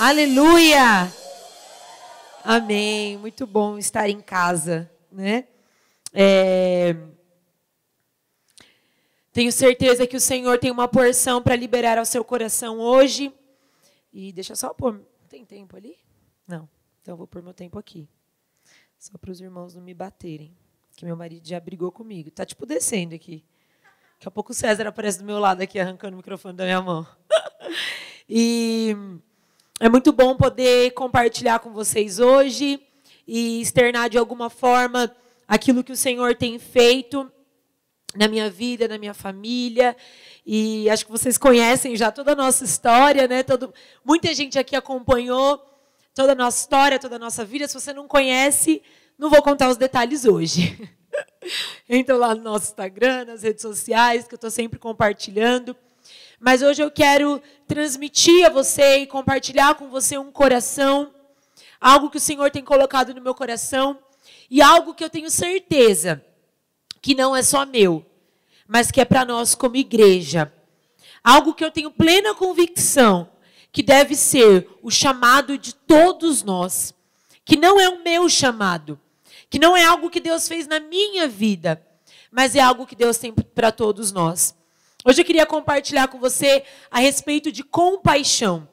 Aleluia! Amém. Muito bom estar em casa, né? Tenho certeza que o Senhor tem uma porção para liberar ao seu coração hoje. E deixa eu só pôr... Tem tempo ali? Não. Então eu vou pôr meu tempo aqui. Só para os irmãos não me baterem. Que meu marido já brigou comigo. Tá tipo descendo aqui. Daqui a pouco o César aparece do meu lado aqui, arrancando o microfone da minha mão. E é muito bom poder compartilhar com vocês hoje e externar de alguma forma aquilo que o Senhor tem feito na minha vida, na minha família. E acho que vocês conhecem já toda a nossa história, né? Muita gente aqui acompanhou toda a nossa história, toda a nossa vida. Se você não conhece, não vou contar os detalhes hoje. Entra lá no nosso Instagram, nas redes sociais, que eu estou sempre compartilhando. Mas hoje eu quero transmitir a você e compartilhar com você um coração, algo que o Senhor tem colocado no meu coração e algo que eu tenho certeza que não é só meu, mas que é para nós como igreja. Algo que eu tenho plena convicção que deve ser o chamado de todos nós, que não é o meu chamado, que não é algo que Deus fez na minha vida, mas é algo que Deus tem para todos nós. Hoje eu queria compartilhar com você a respeito de compaixão.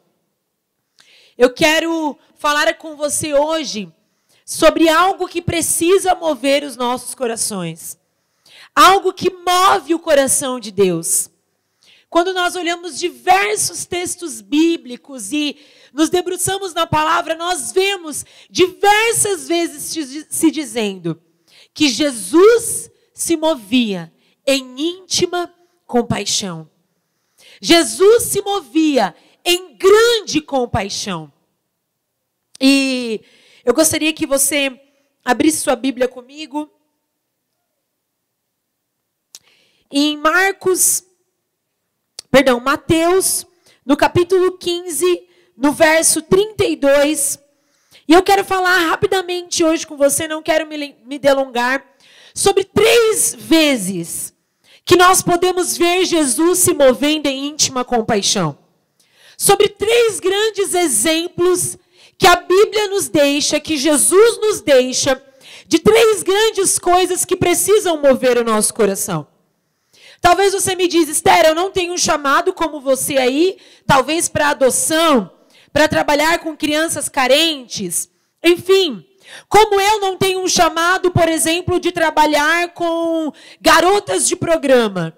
Eu quero falar com você hoje sobre algo que precisa mover os nossos corações. Algo que move o coração de Deus. Quando nós olhamos diversos textos bíblicos e nos debruçamos na palavra, nós vemos diversas vezes se dizendo que Jesus se movia em íntima compaixão. Jesus se movia em grande compaixão. E eu gostaria que você abrisse sua Bíblia comigo em Mateus, no capítulo 15, no verso 32. E eu quero falar rapidamente hoje com você, não quero me delongar, sobre 3 vezes que nós podemos ver Jesus se movendo em íntima compaixão. Sobre 3 grandes exemplos que a Bíblia nos deixa, que Jesus nos deixa, de 3 grandes coisas que precisam mover o nosso coração. Talvez você me diz, Esther, eu não tenho um chamado como você aí, talvez para adoção, para trabalhar com crianças carentes, enfim. Como eu não tenho um chamado, por exemplo, de trabalhar com garotas de programa.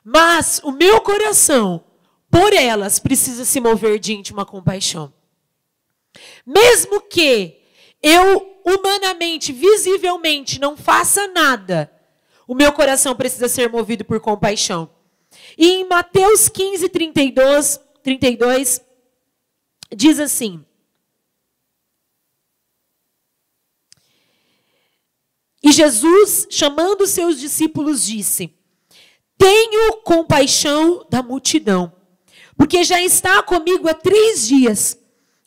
Mas o meu coração, por elas, precisa se mover de íntima compaixão. Mesmo que eu, humanamente, visivelmente, não faça nada, o meu coração precisa ser movido por compaixão. E em Mateus 15, 32, diz assim: E Jesus, chamando os seus discípulos, disse: Tenho compaixão da multidão, porque já está comigo há 3 dias,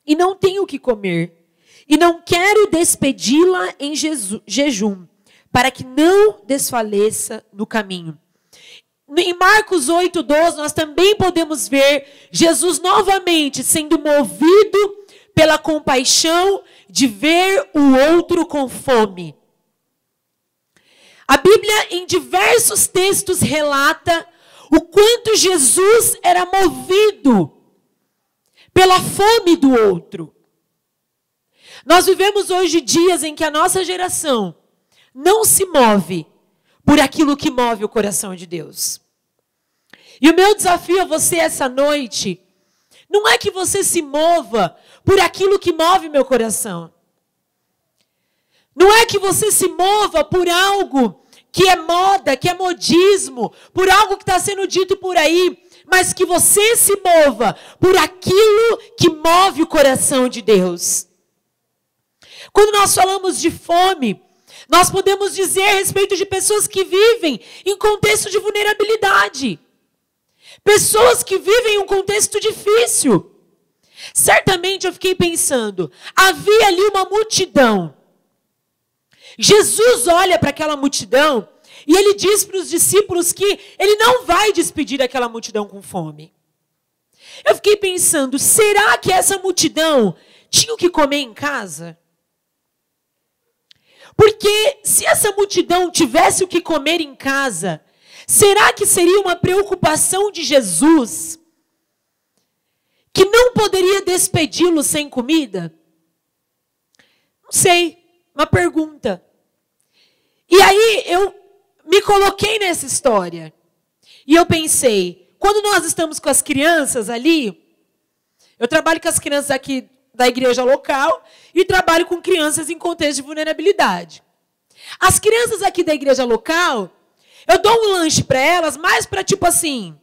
e não tenho o que comer, e não quero despedi-la em jejum, para que não desfaleça no caminho. Em Marcos 8:12, nós também podemos ver Jesus novamente sendo movido pela compaixão de ver o outro com fome. A Bíblia, em diversos textos, relata o quanto Jesus era movido pela fome do outro. Nós vivemos hoje dias em que a nossa geração não se move por aquilo que move o coração de Deus. E o meu desafio a você essa noite não é que você se mova por aquilo que move meu coração. Não é que você se mova por algo que é moda, que é modismo, por algo que está sendo dito por aí, mas que você se mova por aquilo que move o coração de Deus. Quando nós falamos de fome, nós podemos dizer a respeito de pessoas que vivem em contexto de vulnerabilidade. Pessoas que vivem em um contexto difícil. Certamente eu fiquei pensando, havia ali uma multidão. Jesus olha para aquela multidão e ele diz para os discípulos que ele não vai despedir aquela multidão com fome. Eu fiquei pensando, será que essa multidão tinha o que comer em casa? Porque se essa multidão tivesse o que comer em casa, será que seria uma preocupação de Jesus que não poderia despedi-los sem comida? Não sei, uma pergunta. E aí eu me coloquei nessa história. E eu pensei, quando nós estamos com as crianças ali, eu trabalho com as crianças aqui da igreja local e trabalho com crianças em contexto de vulnerabilidade. As crianças aqui da igreja local, eu dou um lanche para elas, mais para tipo assim,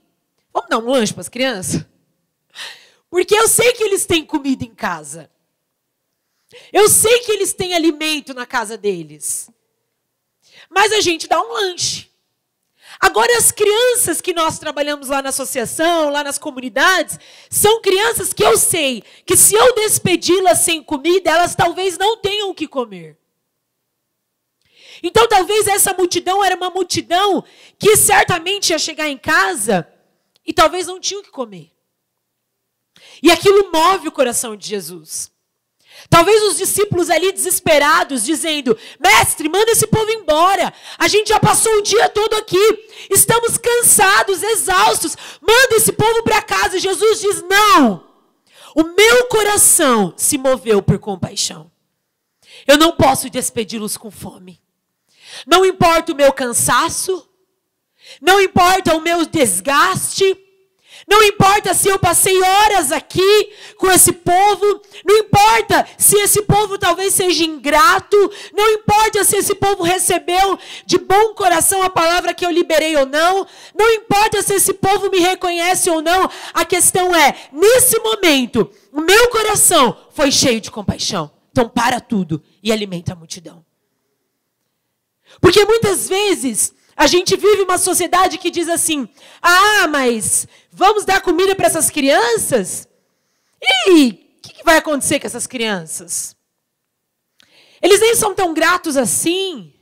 vamos dar um lanche para as crianças? Porque eu sei que eles têm comida em casa. Eu sei que eles têm alimento na casa deles. Mas a gente dá um lanche. Agora, as crianças que nós trabalhamos lá na associação, lá nas comunidades, são crianças que eu sei que se eu despedi-las sem comida, elas talvez não tenham o que comer. Então, talvez essa multidão era uma multidão que certamente ia chegar em casa e talvez não tinha o que comer. E aquilo move o coração de Jesus. Talvez os discípulos ali desesperados, dizendo, mestre, manda esse povo embora. A gente já passou o dia todo aqui. Estamos cansados, exaustos. Manda esse povo para casa. E Jesus diz, não. O meu coração se moveu por compaixão. Eu não posso despedi-los com fome. Não importa o meu cansaço. Não importa o meu desgaste. Não importa se eu passei horas aqui com esse povo. Não importa se esse povo talvez seja ingrato. Não importa se esse povo recebeu de bom coração a palavra que eu liberei ou não. Não importa se esse povo me reconhece ou não. A questão é, nesse momento, o meu coração foi cheio de compaixão. Então para tudo e alimenta a multidão. Porque muitas vezes a gente vive uma sociedade que diz assim, mas vamos dar comida para essas crianças? E o que vai acontecer com essas crianças? Eles nem são tão gratos assim.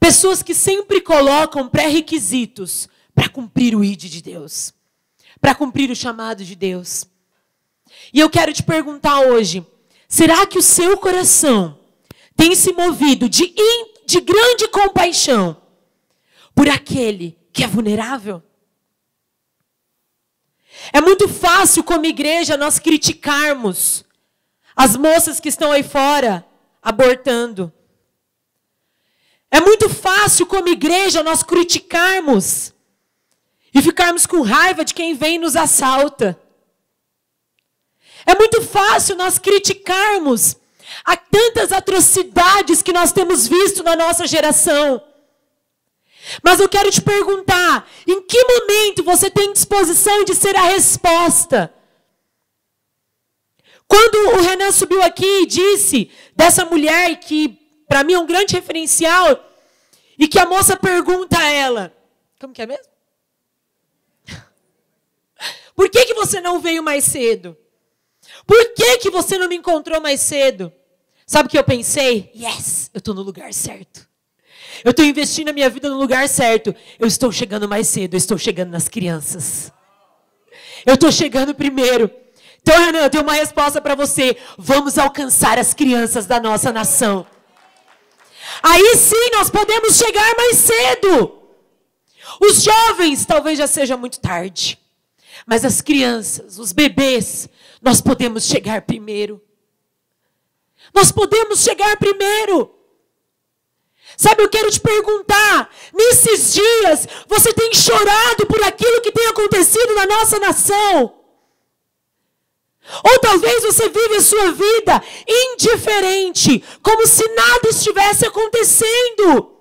Pessoas que sempre colocam pré-requisitos para cumprir o ID de Deus. Para cumprir o chamado de Deus. E eu quero te perguntar hoje, será que o seu coração tem se movido de grande compaixão por aquele que é vulnerável? É muito fácil como igreja nós criticarmos as moças que estão aí fora abortando. É muito fácil como igreja nós criticarmos e ficarmos com raiva de quem vem e nos assalta. É muito fácil nós criticarmos a tantas atrocidades que nós temos visto na nossa geração. Mas eu quero te perguntar, em que momento você tem disposição de ser a resposta? Quando o Renan subiu aqui e disse dessa mulher que para mim é um grande referencial, e que a moça pergunta a ela, como que é mesmo? Por que você não veio mais cedo? Por que você não me encontrou mais cedo? Sabe o que eu pensei? Yes, eu estou no lugar certo. Eu estou investindo a minha vida no lugar certo. Eu estou chegando mais cedo, eu estou chegando nas crianças. Eu estou chegando primeiro. Então, Renan, eu tenho uma resposta para você. Vamos alcançar as crianças da nossa nação. Aí sim nós podemos chegar mais cedo. Os jovens talvez já seja muito tarde. Mas as crianças, os bebês, nós podemos chegar primeiro. Nós podemos chegar primeiro. Sabe, eu quero te perguntar, nesses dias, você tem chorado por aquilo que tem acontecido na nossa nação? Ou talvez você vive a sua vida indiferente, como se nada estivesse acontecendo.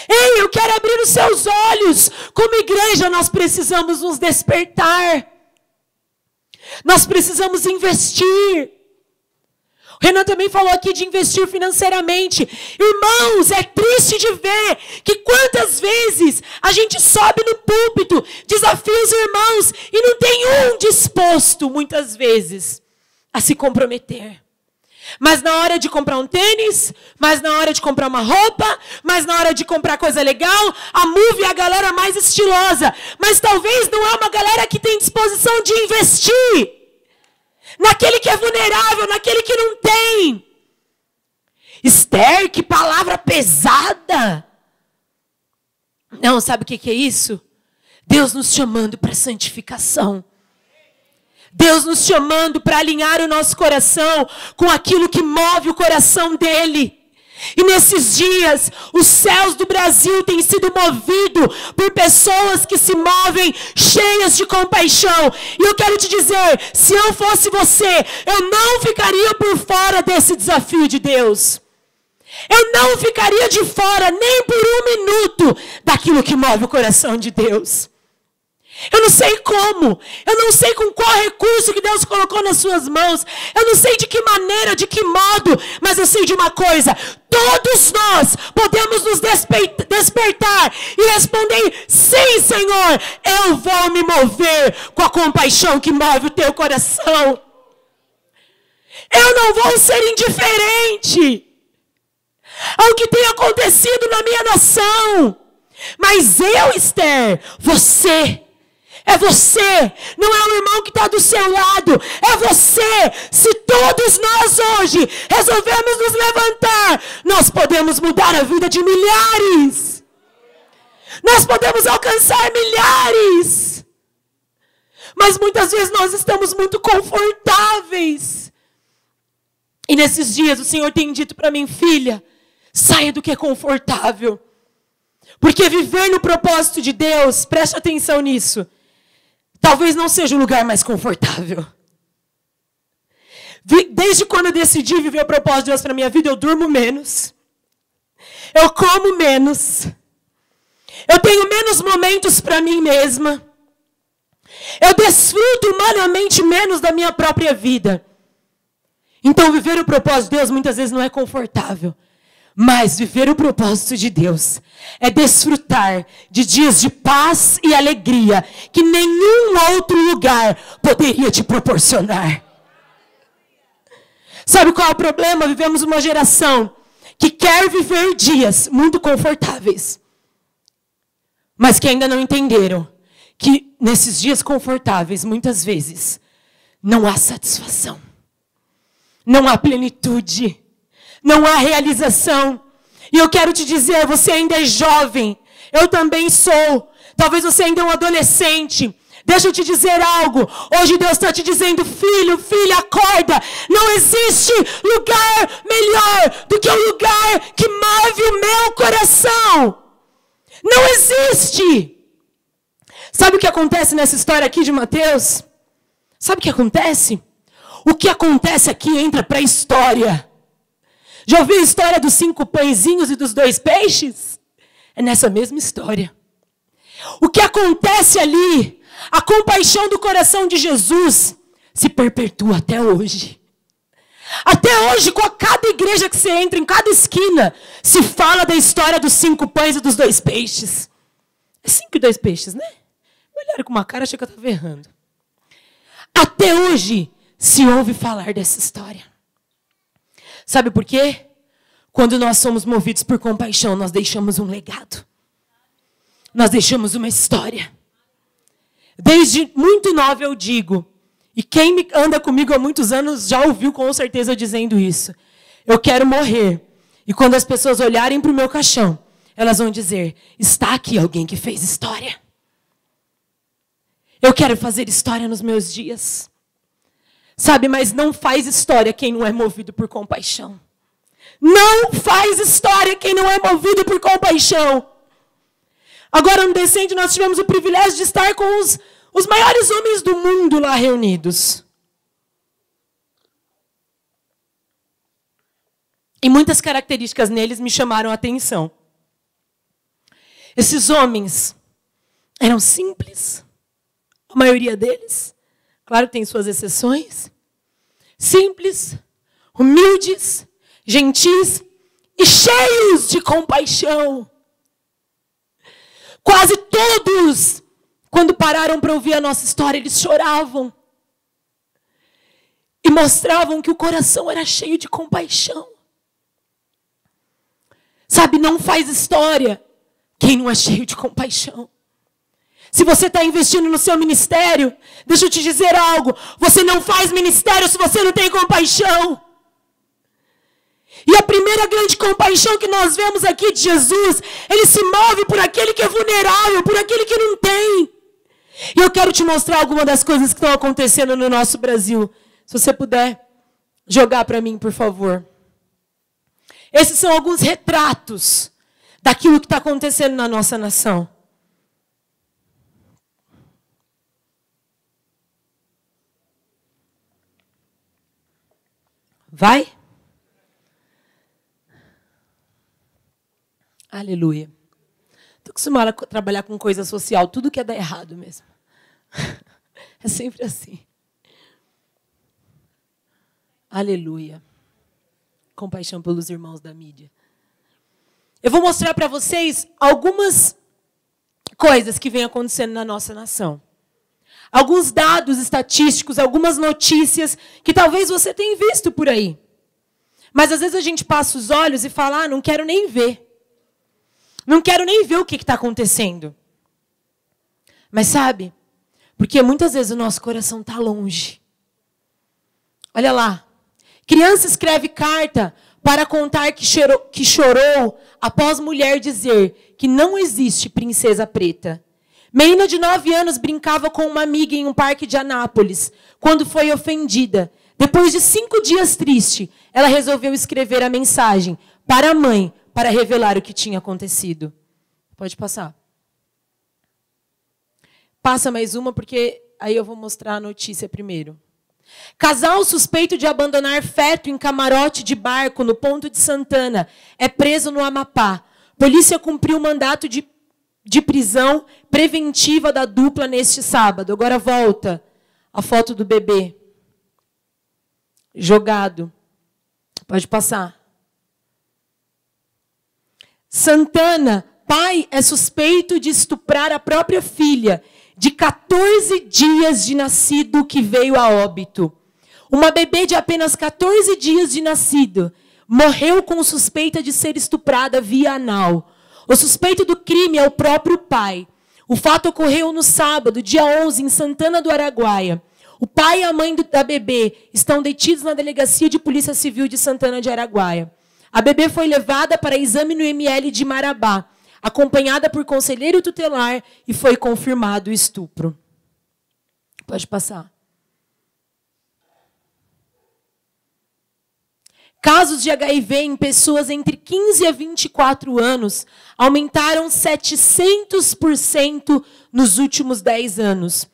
Ei, eu quero abrir os seus olhos. Como igreja, nós precisamos nos despertar. Nós precisamos investir. O Renan também falou aqui de investir financeiramente. Irmãos, é triste de ver que quantas vezes a gente sobe no púlpito, desafia os irmãos e não tem um disposto, muitas vezes, a se comprometer. Mas na hora de comprar um tênis, mas na hora de comprar uma roupa, mas na hora de comprar coisa legal, a Move é a galera mais estilosa. Mas talvez não é uma galera que tem disposição de investir naquele que é vulnerável, naquele que não tem. Esther, que palavra pesada. Não, sabe o que é isso? Deus nos chamando para santificação. Deus nos chamando para alinhar o nosso coração com aquilo que move o coração dele. E nesses dias, os céus do Brasil têm sido movidos por pessoas que se movem cheias de compaixão. E eu quero te dizer, se eu fosse você, eu não ficaria por fora desse desafio de Deus. Eu não ficaria de fora nem por um minuto daquilo que move o coração de Deus. Eu não sei como, eu não sei com qual recurso que Deus colocou nas suas mãos, eu não sei de que maneira, de que modo, mas eu sei de uma coisa: todos nós podemos nos despertar e responder: sim, Senhor, eu vou me mover com a compaixão que move o teu coração. Eu não vou ser indiferente ao que tem acontecido na minha nação. Mas eu, Esther, você, é você, não é o irmão que está do seu lado, é você. Se todos nós hoje resolvemos nos levantar, nós podemos mudar a vida de milhares. Nós podemos alcançar milhares. Mas muitas vezes nós estamos muito confortáveis. E nesses dias o Senhor tem dito para mim: filha, saia do que é confortável. Porque viver no propósito de Deus, preste atenção nisso, talvez não seja o lugar mais confortável. Desde quando eu decidi viver o propósito de Deus para a minha vida, eu durmo menos. Eu como menos. Eu tenho menos momentos para mim mesma. Eu desfruto humanamente menos da minha própria vida. Então viver o propósito de Deus muitas vezes não é confortável. Mas viver o propósito de Deus é desfrutar de dias de paz e alegria que nenhum outro lugar poderia te proporcionar. Sabe qual é o problema? Vivemos uma geração que quer viver dias muito confortáveis, mas que ainda não entenderam que nesses dias confortáveis, muitas vezes, não há satisfação, não há plenitude, não há realização. E eu quero te dizer, você ainda é jovem, eu também sou, talvez você ainda é um adolescente. Deixa eu te dizer algo, hoje Deus está te dizendo: filho, filha, acorda. Não existe lugar melhor do que o lugar que move o meu coração. Não existe. Sabe o que acontece nessa história aqui de Mateus? Sabe o que acontece? O que acontece aqui entra para a história. Já ouviu a história dos 5 pãezinhos e dos 2 peixes? É nessa mesma história. O que acontece ali, a compaixão do coração de Jesus, se perpetua até hoje. Até hoje, com cada igreja que você entra, em cada esquina, se fala da história dos 5 pães e dos 2 peixes. É 5 e 2 peixes, né? Me olharam com uma cara, achei que eu estava errando. Até hoje, se ouve falar dessa história. Sabe por quê? Quando nós somos movidos por compaixão, nós deixamos um legado. Nós deixamos uma história. Desde muito nova eu digo, e quem anda comigo há muitos anos já ouviu com certeza eu dizendo isso: eu quero morrer. E quando as pessoas olharem para o meu caixão, elas vão dizer: está aqui alguém que fez história. Eu quero fazer história nos meus dias. Sabe, mas não faz história quem não é movido por compaixão. Não faz história quem não é movido por compaixão. Agora no Descende nós tivemos o privilégio de estar com os maiores homens do mundo lá reunidos. E muitas características neles me chamaram a atenção. Esses homens eram simples, a maioria deles. Claro que tem suas exceções. Simples, humildes, gentis e cheios de compaixão. Quase todos, quando pararam para ouvir a nossa história, eles choravam. E mostravam que o coração era cheio de compaixão. Sabe, não faz história quem não é cheio de compaixão. Se você está investindo no seu ministério, deixa eu te dizer algo, você não faz ministério se você não tem compaixão. E a primeira grande compaixão que nós vemos aqui de Jesus, ele se move por aquele que é vulnerável, por aquele que não tem. E eu quero te mostrar algumas das coisas que estão acontecendo no nosso Brasil. Se você puder jogar para mim, por favor. Esses são alguns retratos daquilo que está acontecendo na nossa nação. Vai? Aleluia. Estou acostumada a trabalhar com coisa social. Tudo quer dar errado mesmo. É sempre assim. Aleluia. Compaixão pelos irmãos da mídia. Eu vou mostrar para vocês algumas coisas que vêm acontecendo na nossa nação. Alguns dados estatísticos, algumas notícias que talvez você tenha visto por aí. Mas às vezes a gente passa os olhos e fala, não quero nem ver. Não quero nem ver o que está acontecendo. Mas sabe, porque muitas vezes o nosso coração está longe. Olha lá. Criança escreve carta para contar que chorou após mulher dizer que não existe princesa preta. Menina de 9 anos brincava com uma amiga em um parque de Anápolis, quando foi ofendida. Depois de 5 dias triste, ela resolveu escrever a mensagem para a mãe, para revelar o que tinha acontecido. Pode passar. Passa mais uma, porque aí eu vou mostrar a notícia primeiro. Casal suspeito de abandonar feto em camarote de barco no Ponto de Santana é preso no Amapá. Polícia cumpriu mandato de prisão preventiva da dupla neste sábado. Agora volta a foto do bebê. Jogado. Pode passar. Santana, pai é suspeito de estuprar a própria filha, de 14 dias de nascido, que veio a óbito. Uma bebê de apenas 14 dias de nascido morreu com suspeita de ser estuprada via anal. O suspeito do crime é o próprio pai. O fato ocorreu no sábado, dia 11, em Santana do Araguaia. O pai e a mãe da bebê estão detidos na Delegacia de Polícia Civil de Santana de Araguaia. A bebê foi levada para exame no ML de Marabá, acompanhada por conselheiro tutelar, e foi confirmado o estupro. Pode passar. Casos de HIV em pessoas entre 15 a 24 anos aumentaram 700% nos últimos 10 anos.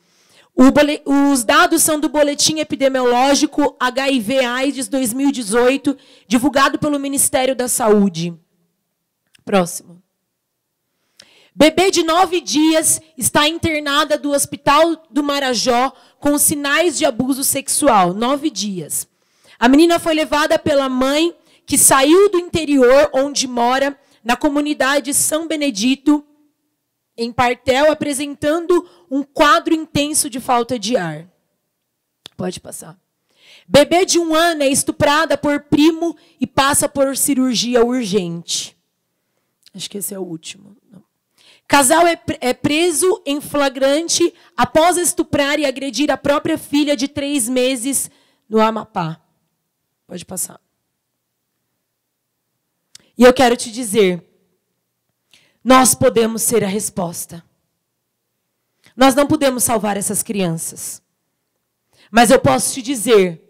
Os dados são do Boletim Epidemiológico HIV/AIDS 2018, divulgado pelo Ministério da Saúde. Próximo. Bebê de 9 dias está internada do Hospital do Marajó com sinais de abuso sexual. 9 dias. A menina foi levada pela mãe, que saiu do interior, onde mora, na comunidade São Benedito, em Partel, apresentando um quadro intenso de falta de ar. Pode passar. Bebê de 1 ano é estuprada por primo e passa por cirurgia urgente. Acho que esse é o último. Não. Casal é preso em flagrante após estuprar e agredir a própria filha de 3 meses no Amapá. Pode passar. E eu quero te dizer, nós podemos ser a resposta. Nós não podemos salvar essas crianças. Mas eu posso te dizer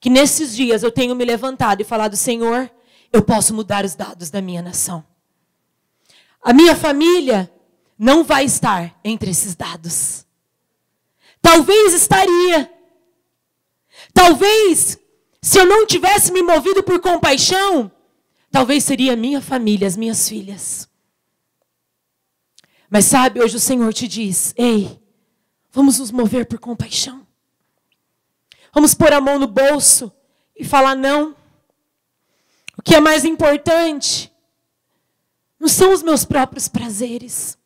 que nesses dias eu tenho me levantado e falado, Senhor, eu posso mudar os dados da minha nação. A minha família não vai estar entre esses dados. Talvez estaria. Talvez, se eu não tivesse me movido por compaixão, talvez seria a minha família, as minhas filhas. Mas sabe, hoje o Senhor te diz, ei, vamos nos mover por compaixão. Vamos pôr a mão no bolso e falar não. O que é mais importante não são os meus próprios prazeres.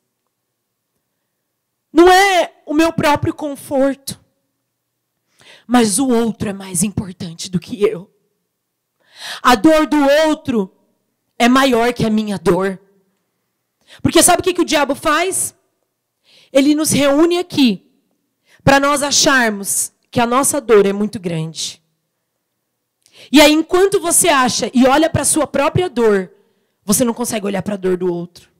Não é o meu próprio conforto. mas o outro é mais importante do que eu. A dor do outro é maior que a minha dor. Porque sabe o que o diabo faz? Ele nos reúne aqui para nós acharmos que a nossa dor é muito grande. E aí, enquanto você acha e olha para a sua própria dor, você não consegue olhar para a dor do outro.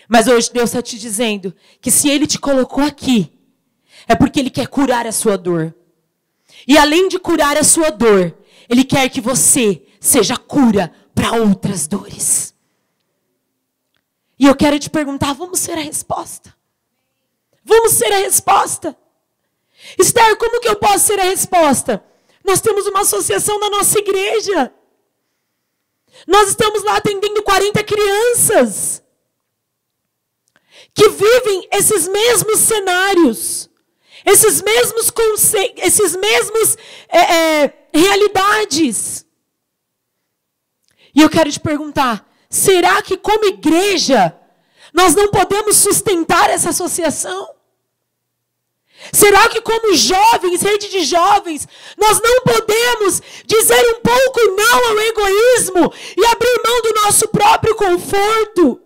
Mas hoje Deus está te dizendo que se Ele te colocou aqui, é porque Ele quer curar a sua dor. E além de curar a sua dor, Ele quer que você seja cura para outras dores. E eu quero te perguntar, vamos ser a resposta? Vamos ser a resposta? Esther, como que eu posso ser a resposta? Nós temos uma associação na nossa igreja. Nós estamos lá atendendo 40 crianças que vivem esses mesmos cenários, esses mesmos conceitos, esses mesmos realidades. E eu quero te perguntar, será que como igreja nós não podemos sustentar essa associação? Será que como jovens, rede de jovens, nós não podemos dizer um pouco não ao egoísmo e abrir mão do nosso próprio conforto?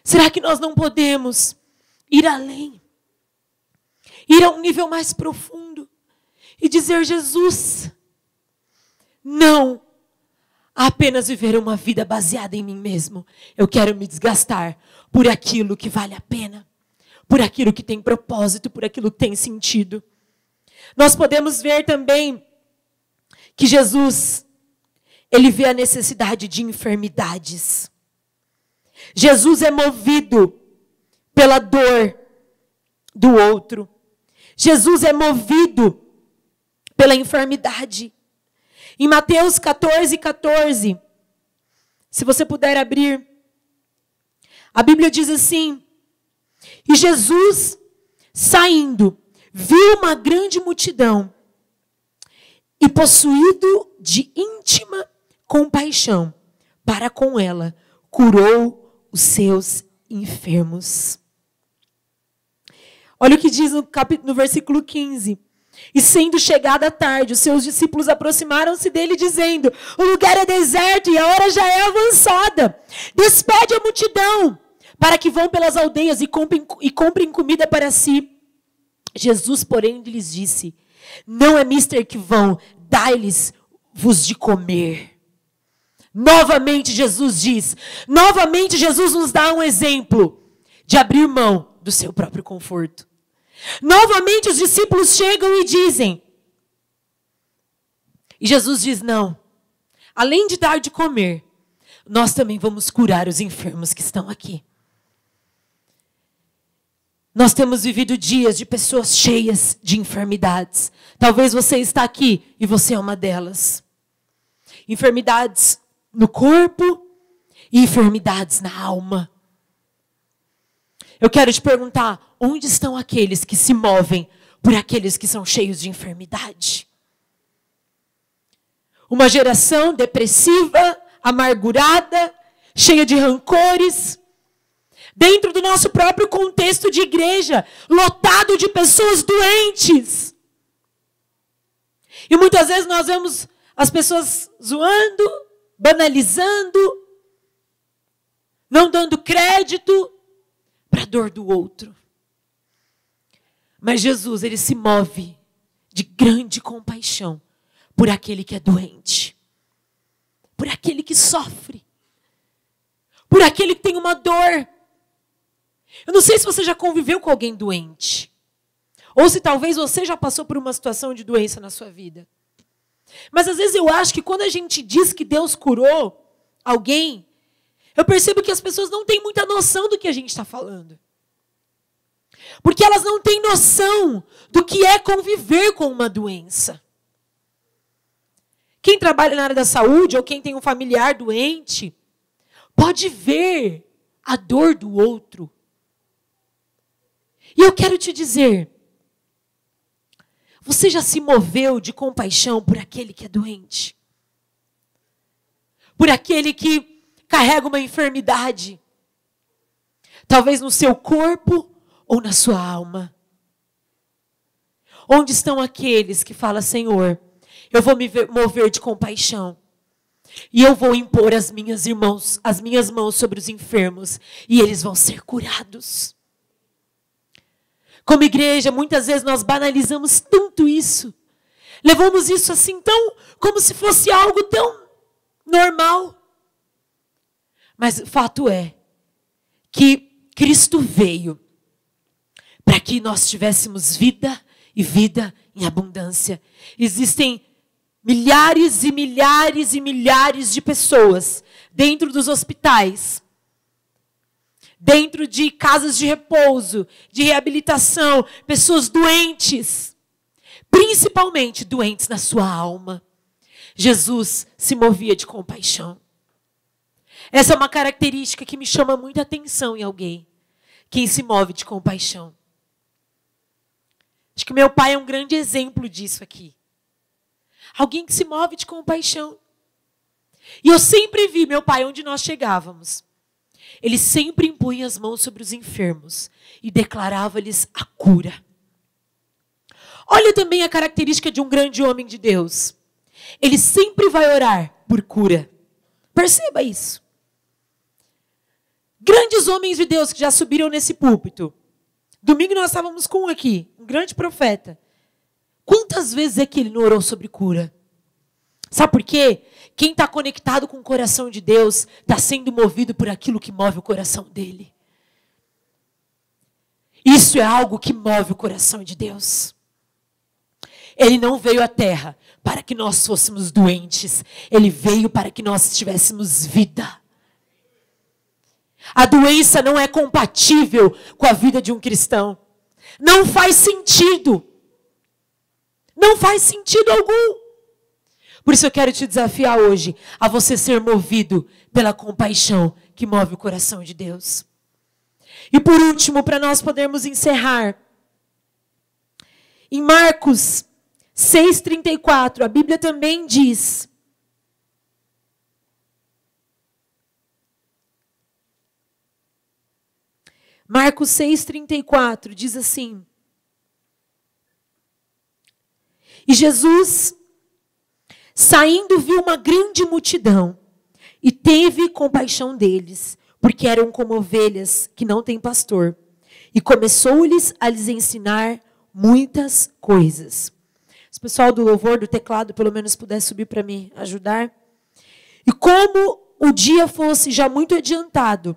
Será que nós não podemos ir além? Ir a um nível mais profundo e dizer, Jesus, não apenas viver uma vida baseada em mim mesmo. Eu quero me desgastar por aquilo que vale a pena, por aquilo que tem propósito, por aquilo que tem sentido. Nós podemos ver também que Jesus, Ele vê a necessidade de enfermidades. Jesus é movido pela dor do outro. Jesus é movido pela enfermidade. Em Mateus 14, se você puder abrir, a Bíblia diz assim: e Jesus, saindo, viu uma grande multidão e, possuído de íntima compaixão para com ela, curou os seus enfermos. Olha o que diz no versículo 15. E sendo chegada a tarde, os seus discípulos aproximaram-se dele, dizendo: o lugar é deserto e a hora já é avançada. Despede a multidão, para que vão pelas aldeias e comprem comida para si. Jesus, porém, lhes disse: não é mister que vão, dai-lhes-vos de comer. Novamente Jesus nos dá um exemplo de abrir mão do seu próprio conforto. Novamente os discípulos chegam e dizem, e Jesus diz, não, além de dar de comer, nós também vamos curar os enfermos que estão aqui. Nós temos vivido dias de pessoas cheias de enfermidades. Talvez você está aqui e você é uma delas. Enfermidades no corpo e enfermidades na alma. Eu quero te perguntar, onde estão aqueles que se movem por aqueles que são cheios de enfermidade? Uma geração depressiva, amargurada, cheia de rancores, dentro do nosso próprio contexto de igreja, lotado de pessoas doentes. E muitas vezes nós vemos as pessoas zoando, banalizando, não dando crédito para a dor do outro. Mas Jesus, Ele se move de grande compaixão por aquele que é doente, por aquele que sofre, por aquele que tem uma dor. Eu não sei se você já conviveu com alguém doente, ou se talvez você já passou por uma situação de doença na sua vida. Mas às vezes eu acho que quando a gente diz que Deus curou alguém, eu percebo que as pessoas não têm muita noção do que a gente está falando. Porque elas não têm noção do que é conviver com uma doença. Quem trabalha na área da saúde ou quem tem um familiar doente, pode ver a dor do outro. E eu quero te dizer, você já se moveu de compaixão por aquele que é doente? Por aquele que carrega uma enfermidade, talvez no seu corpo ou na sua alma. Onde estão aqueles que falam, Senhor, eu vou me mover de compaixão. E eu vou impor as minhas mãos sobre os enfermos. E eles vão ser curados. Como igreja, muitas vezes nós banalizamos tanto isso. Levamos isso assim tão, como se fosse algo tão normal. Mas o fato é que Cristo veio para que nós tivéssemos vida e vida em abundância. Existem milhares e milhares e milhares de pessoas dentro dos hospitais, dentro de casas de repouso, de reabilitação, pessoas doentes, principalmente doentes na sua alma. Jesus se movia de compaixão. Essa é uma característica que me chama muita atenção em alguém. Quem se move de compaixão. Acho que meu pai é um grande exemplo disso aqui. Alguém que se move de compaixão. E eu sempre vi meu pai onde nós chegávamos. Ele sempre impunha as mãos sobre os enfermos e declarava-lhes a cura. Olha também a característica de um grande homem de Deus. Ele sempre vai orar por cura. Perceba isso. Grandes homens de Deus que já subiram nesse púlpito. Domingo nós estávamos com um aqui, um grande profeta. Quantas vezes é que ele não orou sobre cura? Sabe por quê? Quem está conectado com o coração de Deus está sendo movido por aquilo que move o coração dele. Isso é algo que move o coração de Deus. Ele não veio à terra para que nós fôssemos doentes. Ele veio para que nós tivéssemos vida. A doença não é compatível com a vida de um cristão. Não faz sentido. Não faz sentido algum. Por isso eu quero te desafiar hoje a você ser movido pela compaixão que move o coração de Deus. E por último, para nós podermos encerrar, em Marcos 6,34, a Bíblia também diz: Marcos 6,34 diz assim: E Jesus, saindo, viu uma grande multidão e teve compaixão deles, porque eram como ovelhas que não têm pastor. E começou-lhes a lhes ensinar muitas coisas. Se o pessoal do louvor, do teclado, pelo menos pudesse subir para me ajudar. E como o dia fosse já muito adiantado,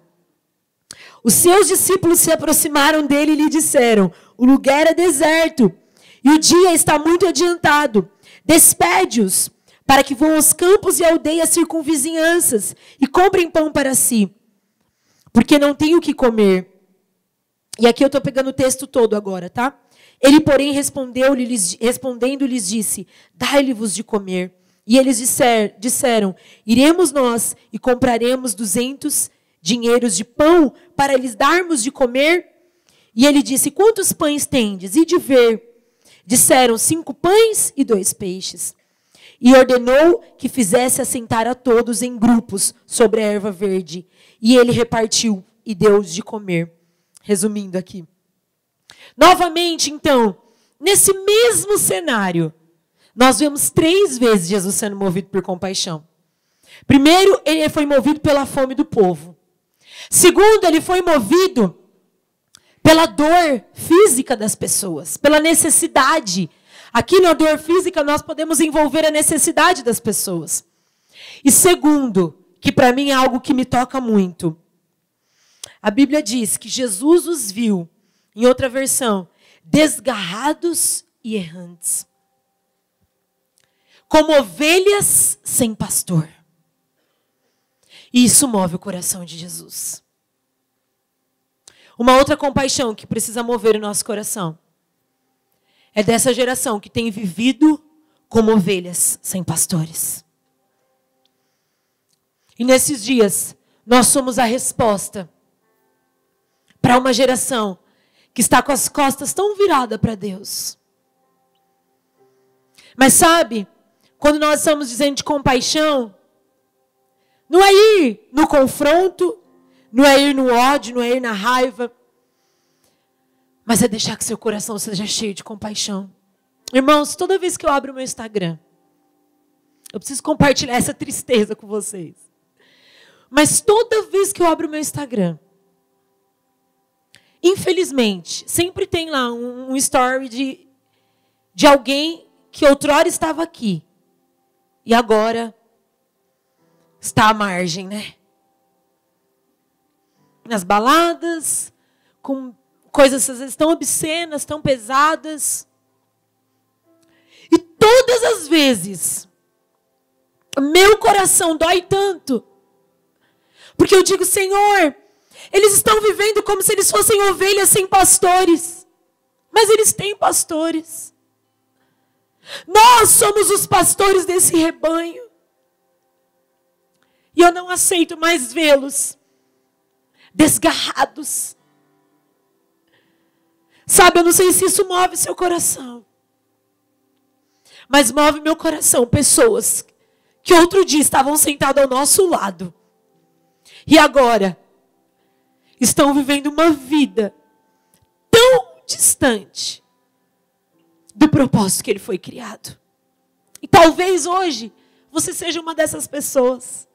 os seus discípulos se aproximaram dele e lhe disseram: o lugar é deserto e o dia está muito adiantado. Despede-os para que vão aos campos e aldeias circunvizinhanças e comprem pão para si, porque não têm o que comer. E aqui eu estou pegando o texto todo agora, tá? Ele, porém, respondendo, lhes disse: dai-lhe-vos de comer. E eles disseram: iremos nós e compraremos 200 dinheiros de pão para lhes darmos de comer? E ele disse: quantos pães tendes? E de ver. Disseram: 5 pães e 2 peixes. E ordenou que fizesse assentar a todos em grupos sobre a erva verde. E ele repartiu e deu-os de comer. Resumindo aqui. Novamente, então, nesse mesmo cenário, nós vemos 3 vezes Jesus sendo movido por compaixão. Primeiro, ele foi movido pela fome do povo. Segundo, ele foi movido pela dor física das pessoas, pela necessidade. Aqui na dor física nós podemos envolver a necessidade das pessoas. E segundo, que para mim é algo que me toca muito, a Bíblia diz que Jesus os viu, em outra versão, desgarrados e errantes, como ovelhas sem pastor. E isso move o coração de Jesus. Uma outra compaixão que precisa mover o nosso coração é dessa geração que tem vivido como ovelhas sem pastores. E nesses dias, nós somos a resposta para uma geração que está com as costas tão viradas para Deus. Mas sabe, quando nós estamos dizendo de compaixão, não é ir no confronto, não é ir no ódio, não é ir na raiva, mas é deixar que seu coração seja cheio de compaixão. Irmãos, toda vez que eu abro o meu Instagram, eu preciso compartilhar essa tristeza com vocês. Mas toda vez que eu abro o meu Instagram, infelizmente, sempre tem lá um story de alguém que outrora estava aqui. E agora está à margem, né? Nas baladas, com coisas às vezes tão obscenas, tão pesadas. E todas as vezes, meu coração dói tanto. Porque eu digo, Senhor, eles estão vivendo como se eles fossem ovelhas sem pastores. Mas eles têm pastores. Nós somos os pastores desse rebanho. E eu não aceito mais vê-los desgarrados. Sabe, eu não sei se isso move seu coração. Mas move meu coração pessoas que outro dia estavam sentadas ao nosso lado. E agora estão vivendo uma vida tão distante do propósito que ele foi criado. E talvez hoje você seja uma dessas pessoas.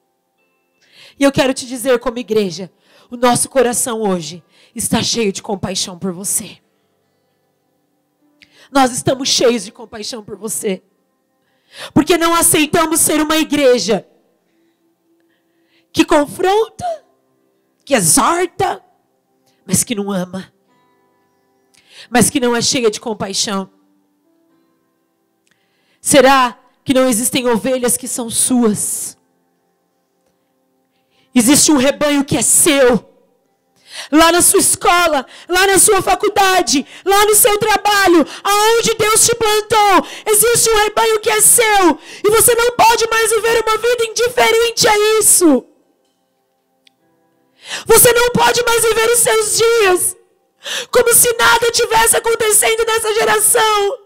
E eu quero te dizer como igreja, o nosso coração hoje está cheio de compaixão por você. Nós estamos cheios de compaixão por você. Porque não aceitamos ser uma igreja que confronta, que exorta, mas que não ama. Mas que não é cheia de compaixão. Será que não existem ovelhas que são suas? Existe um rebanho que é seu. Lá na sua escola, lá na sua faculdade, lá no seu trabalho, aonde Deus te plantou, existe um rebanho que é seu. E você não pode mais viver uma vida indiferente a isso. Você não pode mais viver os seus dias como se nada tivesse acontecendo nessa geração.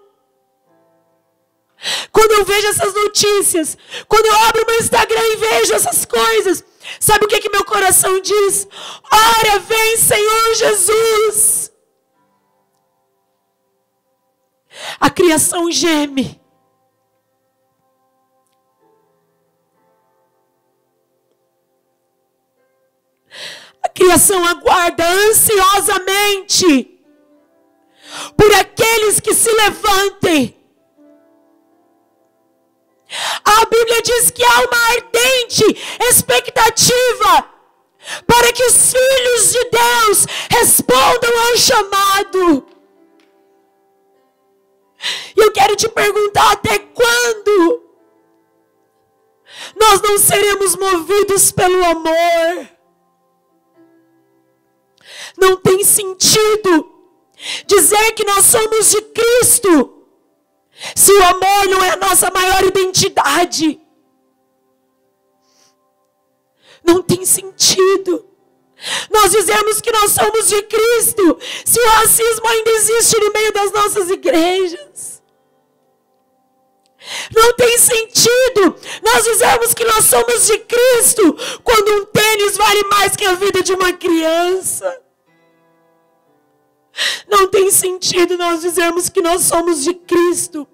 Quando eu vejo essas notícias, quando eu abro meu Instagram e vejo essas coisas, sabe o que meu coração diz? Ora, vem, Senhor Jesus. A criação geme. A criação aguarda ansiosamente por aqueles que se levantem. A Bíblia diz que há uma ardente expectativa para que os filhos de Deus respondam ao chamado. E eu quero te perguntar, até quando nós não seremos movidos pelo amor? Não tem sentido dizer que nós somos de Cristo se o amor não é a nossa maior identidade. Não tem sentido nós dizemos que nós somos de Cristo se o racismo ainda existe no meio das nossas igrejas. Não tem sentido nós dizermos que nós somos de Cristo quando um tênis vale mais que a vida de uma criança. Não tem sentido nós dizermos que nós somos de Cristo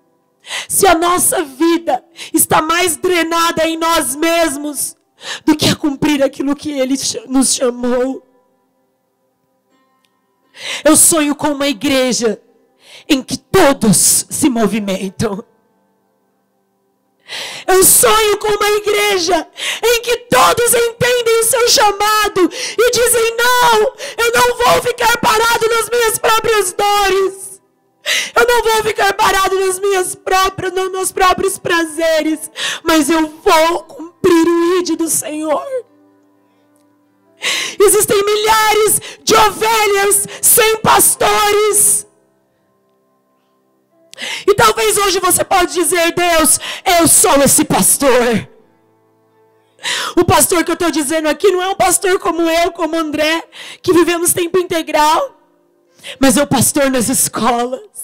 se a nossa vida está mais drenada em nós mesmos do que a cumprir aquilo que Ele nos chamou. Eu sonho com uma igreja em que todos se movimentam. Eu sonho com uma igreja em que todos entendem o seu chamado e dizem, não, eu não vou ficar parado nas minhas próprias dores. Eu não vou ficar parado nos meus próprios prazeres, mas eu vou cumprir o ID do Senhor. Existem milhares de ovelhas sem pastores. E talvez hoje você pode dizer, Deus, eu sou esse pastor. O pastor que eu estou dizendo aqui não é um pastor como eu, como André, que vivemos tempo integral, mas é o pastor nas escolas.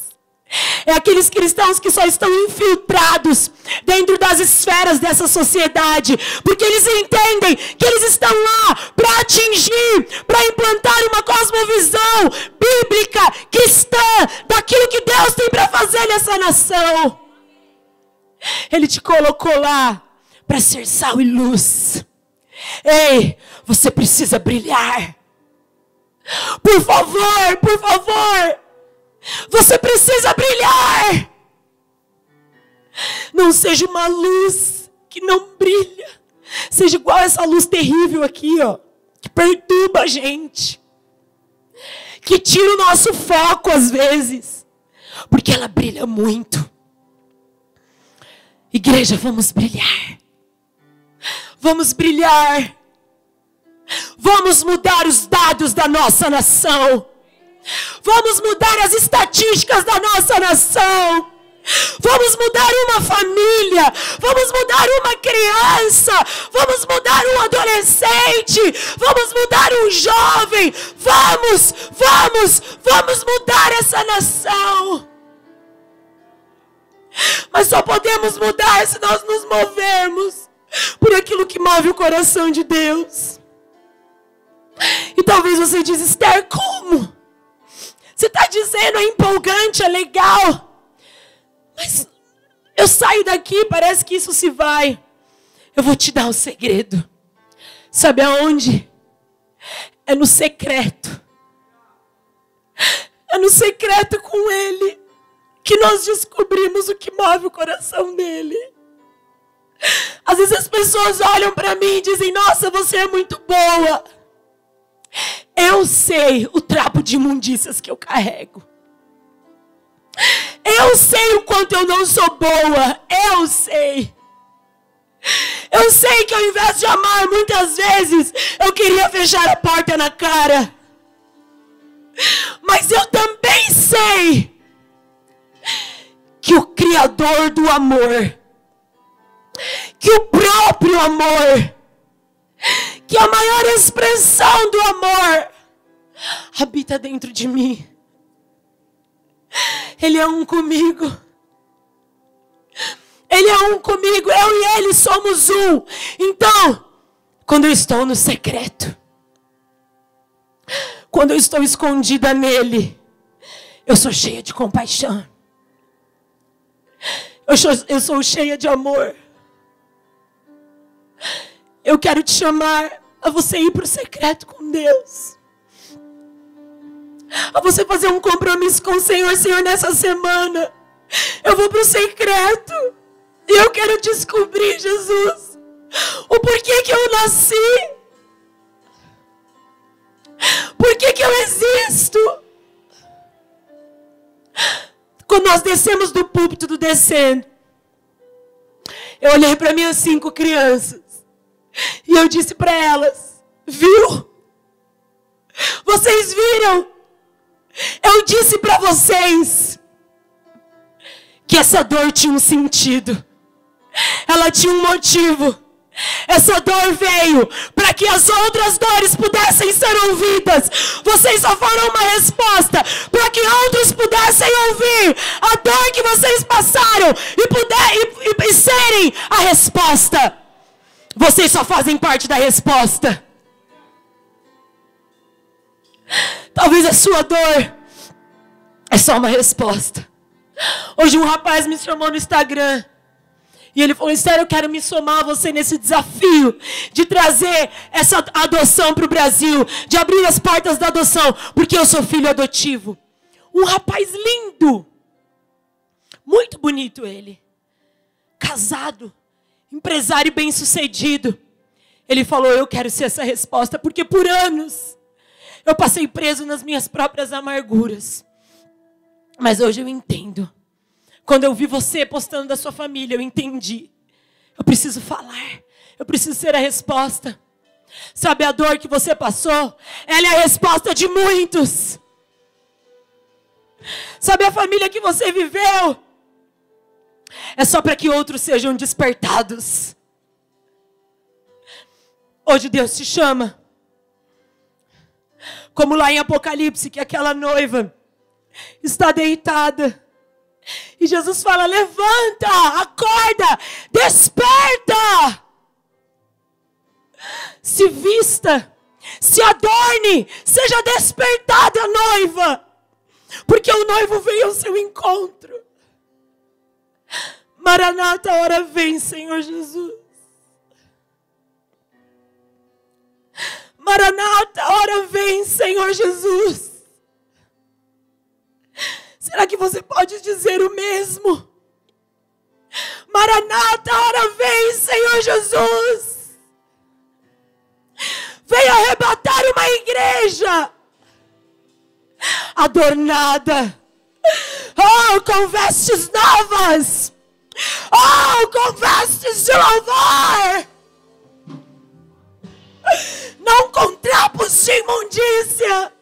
É aqueles cristãos que só estão infiltrados dentro das esferas dessa sociedade, porque eles entendem que eles estão lá para atingir, para implantar uma cosmovisão bíblica, cristã, daquilo que Deus tem para fazer dele essa nação. Ele te colocou lá para ser sal e luz. Ei, você precisa brilhar. Por favor, por favor. Você precisa brilhar. Não seja uma luz que não brilha. Seja igual essa luz terrível aqui, ó, que perturba a gente. Que tira o nosso foco às vezes. Porque ela brilha muito. Igreja, vamos brilhar. Vamos brilhar. Vamos mudar os dados da nossa nação. Vamos mudar as estatísticas da nossa nação. Vamos mudar uma família. Vamos mudar uma criança. Vamos mudar um adolescente. Vamos mudar um jovem. Vamos mudar essa nação. Mas só podemos mudar se nós nos movermos por aquilo que move o coração de Deus. E talvez você diz, Esther, como? Você está dizendo, é empolgante, é legal. Mas eu saio daqui, parece que isso se vai. Eu vou te dar um segredo. Sabe aonde? É no secreto. É no secreto com Ele que nós descobrimos o que move o coração dele. Às vezes as pessoas olham para mim e dizem, nossa, você é muito boa. Eu sei o trapo de imundícias que eu carrego. Eu sei o quanto eu não sou boa. Eu sei. Eu sei que ao invés de amar, muitas vezes, eu queria fechar a porta na cara. Mas eu também sei que o Criador do amor, que o próprio amor, que a maior expressão do amor habita dentro de mim. Ele é um comigo. Ele é um comigo. Eu e Ele somos um. Então, quando eu estou no secreto, quando eu estou escondida nele, eu sou cheia de compaixão. Eu sou cheia de amor. Eu quero te chamar a você ir para o secreto com Deus. A você fazer um compromisso com o Senhor. Senhor, nessa semana eu vou para o secreto. E eu quero descobrir, Jesus, o porquê que eu nasci. Por que eu existo? Quando nós descemos do púlpito do Descendo, eu olhei para minhas 5 crianças e eu disse para elas, viu? Vocês viram? Eu disse para vocês que essa dor tinha um sentido. Ela tinha um motivo. Essa dor veio para que as outras dores pudessem ser ouvidas. Vocês só foram uma resposta para que outros pudessem ouvir a dor que vocês passaram e serem a resposta. Vocês só fazem parte da resposta. Talvez a sua dor é só uma resposta. Hoje um rapaz me chamou no Instagram e ele falou, Esther, eu quero me somar a você nesse desafio de trazer essa adoção para o Brasil, de abrir as portas da adoção, porque eu sou filho adotivo. Um rapaz lindo, muito bonito ele, casado, empresário bem-sucedido. Ele falou, eu quero ser essa resposta, porque por anos eu passei preso nas minhas próprias amarguras. Mas hoje eu entendo. Quando eu vi você postando da sua família, eu entendi. Eu preciso falar. Eu preciso ser a resposta. Sabe a dor que você passou? Ela é a resposta de muitos. Sabe a família que você viveu? É só para que outros sejam despertados. Hoje Deus te chama. Como lá em Apocalipse, que aquela noiva está deitada. E Jesus fala, levanta, acorda, desperta. Se vista, se adorne, seja despertada, noiva. Porque o noivo veio ao seu encontro. Maranata, a hora vem, Senhor Jesus. Maranata, a hora vem, Senhor Jesus. Será que você pode dizer o mesmo? Maranata, a hora vem, Senhor Jesus. Vem arrebatar uma igreja adornada, com vestes novas, com vestes de louvor, não com trapos de imundícia.